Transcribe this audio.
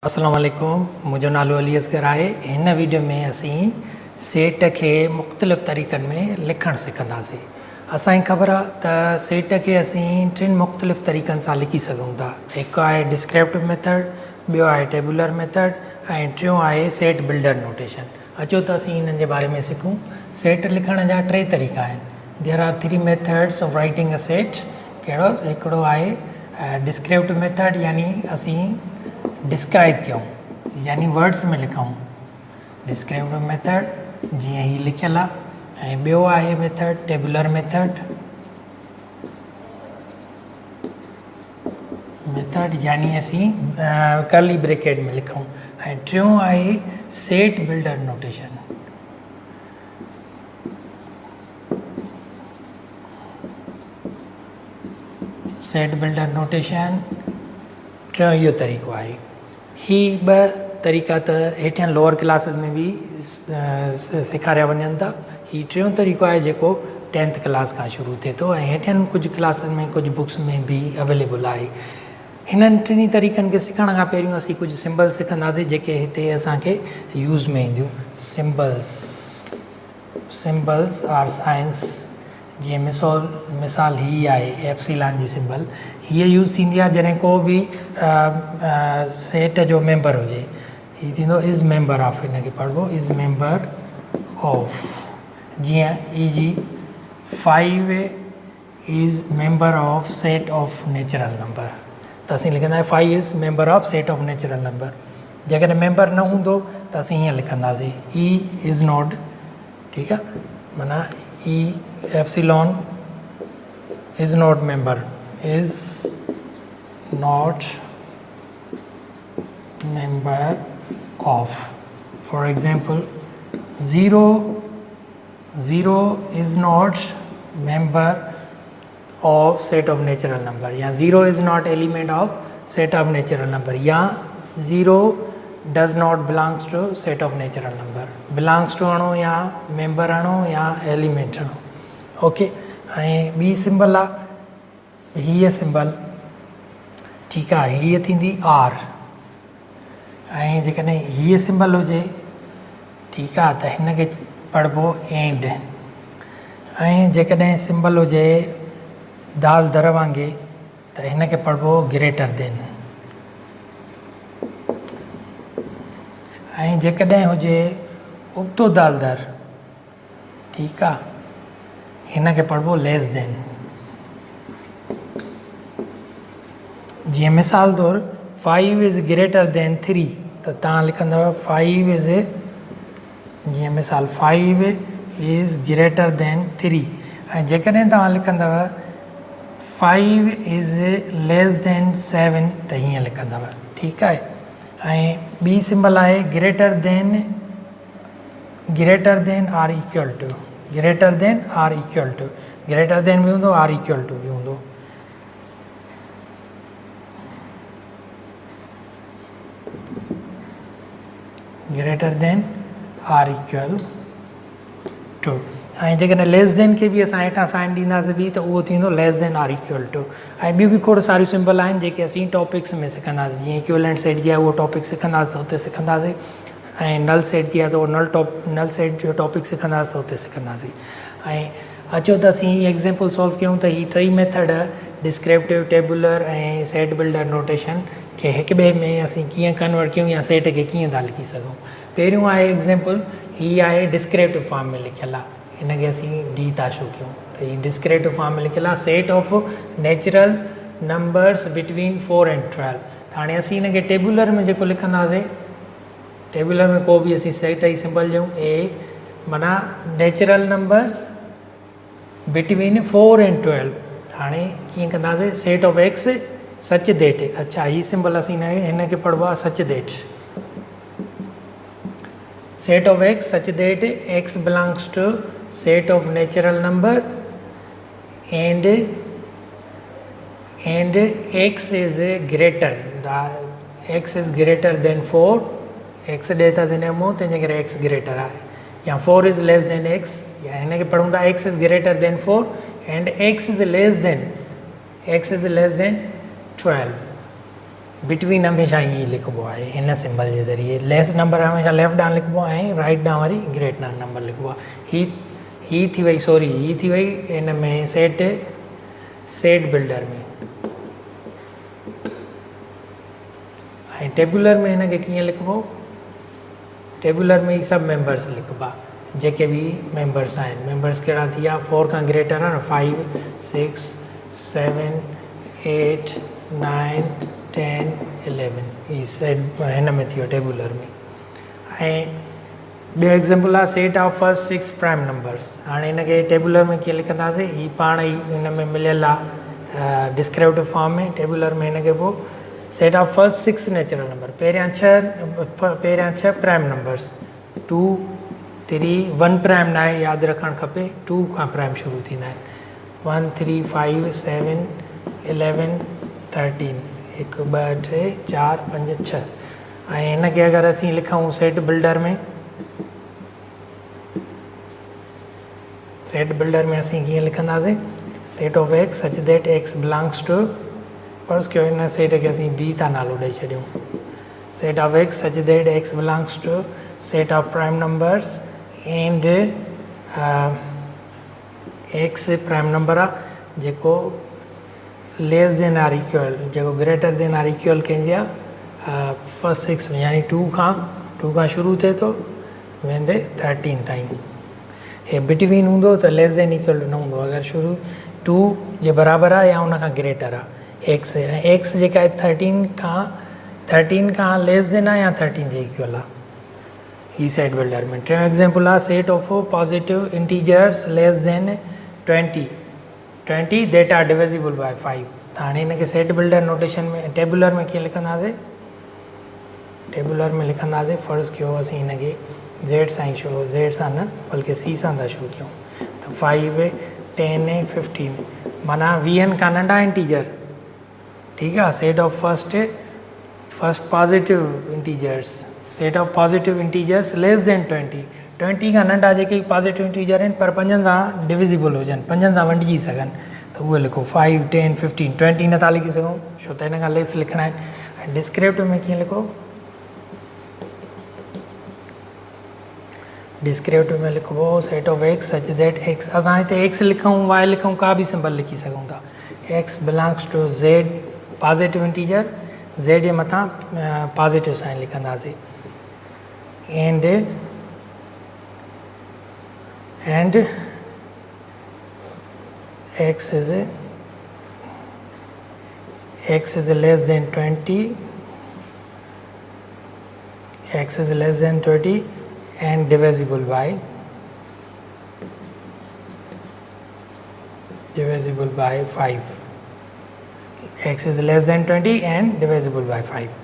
अस्सलाम वालेकुम, मुझो नालो अली असगर आहे। हिन वीडियो में असीं सेट के मुख़्तलिफ़ तरीक़नि में लिखणु सिखंदासीं। असांखे ख़बर आहे त सेट के असीं टिनि मुख़्तलिफ़ तरीक़नि सां लिखी सघूं था। हिकु आहे डिस्क्रिप्टिव मेथड, ॿियो आहे टेबुलर मेथड ऐं टियों आहे सेट बिल्डर नोटेशन। अचो त असीं हिननि जे बारे में सिखूं। सेट लिखण जा टे तरीक़ा आहिनि। There are three methods of writing a set. कहिड़ो? हिकिड़ो आहे डिस्क्रिप्टिव मेथड, यानी असीं डिस्क्राइब कयूं, यानी वर्ड्स में लिखूं। डिस्क्रिप्टिव मेथड जीअं ही लिखियल आहे। ऐं ॿियो आहे मेथड टेबुलर मेथड, यानी असीं कर्ली ब्रैकेट में लिखूं। ऐं टियों आहे set builder notation. Set builder notation टियों इहो तरीक़ो आहे। ही ॿ तरीक़ा त हेठियां लोअर क्लासिस में बि सेखारिया वञनि था। ही टियों तरीक़ो आहे जेको 10th क्लास खां शुरू थिए थो ऐं हेठियनि कुझु क्लासिस में कुझु बुक्स में बि अवेलेबल आहे। हिननि टिनी तरीक़नि खे सिखण खां पहिरियों असीं कुझु सिंबल्स सिखंदासीं जेके हिते असांखे यूज़ में ईंदियूं। Symbols are science. जीअं मिसाल ही आहे एप्सिलॉन जी सिंबल। हीअ यूज़ थींदी आहे जॾहिं को बि सेट जो मेंबर हुजे। हीअ थींदो इज़ मेंबर ऑफ, हिनखे पढ़िबो इज़ मेंबर ऑफ। जीअं ई 5 is member of set of natural number, त असीं लिखंदा आहियूं 5 is member of set of natural number. जेकॾहिं मेंबर न हूंदो त असीं हीअं लिखंदासीं ई इज़ नॉट। ठीकु आहे, माना ई epsilon is not member, is not member of. For example, 0 is not member of set of natural number, या 0 is not element of set of natural number, या 0 does not belongs to set of natural number। belongs to आणो या member आणो या element आणो। Okay, ऐं ॿी symbol आहे हीअ सिंबल। ठीकु आहे, हीअ थींदी आर। ऐं जेकॾहिं हीअ सिंबल हुजे, ठीकु आहे, त हिनखे पढ़िबो एंड। ऐं जेकॾहिं सिंबल हुजे दाल दर वांगुरु, त हिनखे पढ़िबो ग्रेटर देन। ऐं जेकॾहिं हुजे उबतो दाल दर, ठीकु आहे, हिनखे पढ़िबो लेस देन। जीअं मिसाल तौरु 5 इज़ ग्रेटर देन 3, त तव्हां लिखंदव 5 इज़, जीअं मिसाल 5 इज़ ग्रेटर देन 3। ऐं जेकॾहिं तव्हां लिखंदव 5 इज़ लेस देन 7, त हीअं लिखंदव। ठीकु आहे। ऐं ॿी सिंबल आहे greater than or equal to. Greater than or equal to, greater than बि हूंदो, आर इक्वल टू बि हूंदो। Greater than or equal to. ऐं जेकॾहिं लेस देन खे बि असां हेठां साइन ॾींदासीं बि, त उहो थींदो less than or equal to. ऐं ॿियूं बि खोड़ सारियूं सिंबल आहिनि जेके असीं टॉपिक्स में सिखंदासीं। जीअं इक्विवेलेंट सेट जी आहे उहो टॉपिक सिखंदासीं त हुते सिखंदासीं। ऐं नल सेट जी आहे त उहो नल सेट जो टॉपिक सिखंदासीं त हुते सिखंदासीं। ऐं अचो त असीं हीअ एग्ज़ाम्पल सॉल्व कयूं त हीअ टई मेथड डिस्क्रिप्टिव, टेबुलर ऐं सेट बिल्डर नोटेशन खे हिक ॿिए में असीं कीअं कन्वर्ट कयूं या सेट खे कीअं था लिखी सघूं। पहिरियों आहे एग्ज़ाम्पल, हीअ आहे डिस्क्रिप्टिव फॉर्म में लिखियलु आहे, हिनखे असीं डी था शो कयूं। त हीअ डिस्क्रिप्टिव फॉर्म में लिखियलु आहे set of natural numbers between 4 and 12। हाणे असीं हिनखे टेबुलर में जेको लिखंदासीं, टेबुलर में को बि असीं सेट जी सिंबल ॾियूं ए, माना नेचुरल नंबर्स बिटवीन 4 and 12। हाणे कीअं कंदासीं, set of x such that. अच्छा, हीअ सिंबल असीं हिनखे पढ़िबो आहे such that. Set of x such that x belongs to set of natural number and x is greater, x is greater than 4। X ॾे था हिन मूं, तंहिंजे करे एक्स ग्रेटर आहे। या 4 इज़ लेस देन एक्स, या हिनखे पढ़ूं था x is greater than 4 and x is less than 12। Between हमेशा ईअं लिखिबो आहे हिन सिंबल जे ज़रिए। लेस नंबर हमेशा लेफ्ट ॾांहुं लिखिबो आहे ऐं राइट ॾांहुं वरी ग्रेटर नंबर लिखिबो आहे। ही थी वई, सॉरी ही थी वई हिन में सेट बिल्डर में। ऐं टेबुलर में हिन खे कीअं लिखिबो, टेबुलर में ई सभु मेंबर्स लिखिबा जेके बि मेंबर्स आहिनि। मेंबर्स कहिड़ा थी विया, 4 खां ग्रेटर आहे न, 5 6 7 8 9 10 11, ही सेट हिन में थी वियो टेबुलर में। ऐं ॿियो एग्ज़ाम्पल आहे set of first 6 prime numbers. हाणे हिन खे टेबुलर में कीअं लिखंदासीं, ही पाण ई हिन में मिलियल आहे डिस्क्रिप्टिव फॉर्म में। टेबुलर में हिन खे पोइ set of first 6 natural number, पहिरियां छह प्राइम नंबर्स 2 3 1 प्राइम न आहे, यादि रखणु खपे, 2 खां प्राइम शुरू थींदा आहिनि। 1 3 5 7 11 13, 1 2 3 4 5 6। ऐं हिन खे अगरि असीं लिखूं सेट बिल्डर में, सेट बिल्डर में असीं कीअं लिखंदासीं, set of x such that x belongs to, first कयो हिन सेट खे असीं बी था नालो ॾेई छॾियूं। Set of x such that x belongs to set of prime numbers and x prime number आहे जेको लेस देन आर इक्वल, जेको ग्रेटर देन आर इक्वल कंहिंजे आहे फर्स्ट 6 में, यानी 2 खां शुरू थिए थो वेंदे 13 ताईं। हे बिटवीन हूंदो त लेस देन इक्वल न हूंदो, अगरि शुरू 2 जे बराबरि आहे या उन खां ग्रेटर आहे एक्स, ऐं एक्स जेका आहे 13 खां लेस देन आहे या 13 जे इक्वल आहे, ही सेट बिल्डर में। टियों एग्जाम्पल आहे set of positive integers less than 20 that are divisible by 5। त हाणे हिन खे सेट बिल्डर नोटेशन में टेबुलर में कीअं लिखंदासीं, टेबुलर में लिखंदासीं, फ़र्ज़ु कयो असीं हिन खे ज़ेड सां ई शुरू, ज़ेड सां न बल्कि सी सां था शुरू कयूं, त 5 10 15 माना 20 खां नंढा इंटीजर, ठीकु आहे। Set of first positive integers, set of positive integers less than 20 खां नंढा जेके पॉजिटिव इंटीजर आहिनि पर 5 सां डिविजिबल हुजनि, 5 सां वंडिजी सघनि, त उहे लिखो 5 10 15। 20 नथा लिखी सघूं छो त हिन खां लेस लिखणा आहिनि। ऐं डिस्क्रिप्टिव में कीअं लिखो, डिस्क्रिप्टिव में लिखिबो set of x such that x, असां हिते एक्स लिखूं वाई लिखूं का बि सिंबल लिखी सघूं था, x belongs to Z positive integer, Z जे मथां पॉजिटिव साइन लिखंदासीं, and x is less than 20, x is less than 20 and divisible by 5, x is less than 20 and divisible by 5।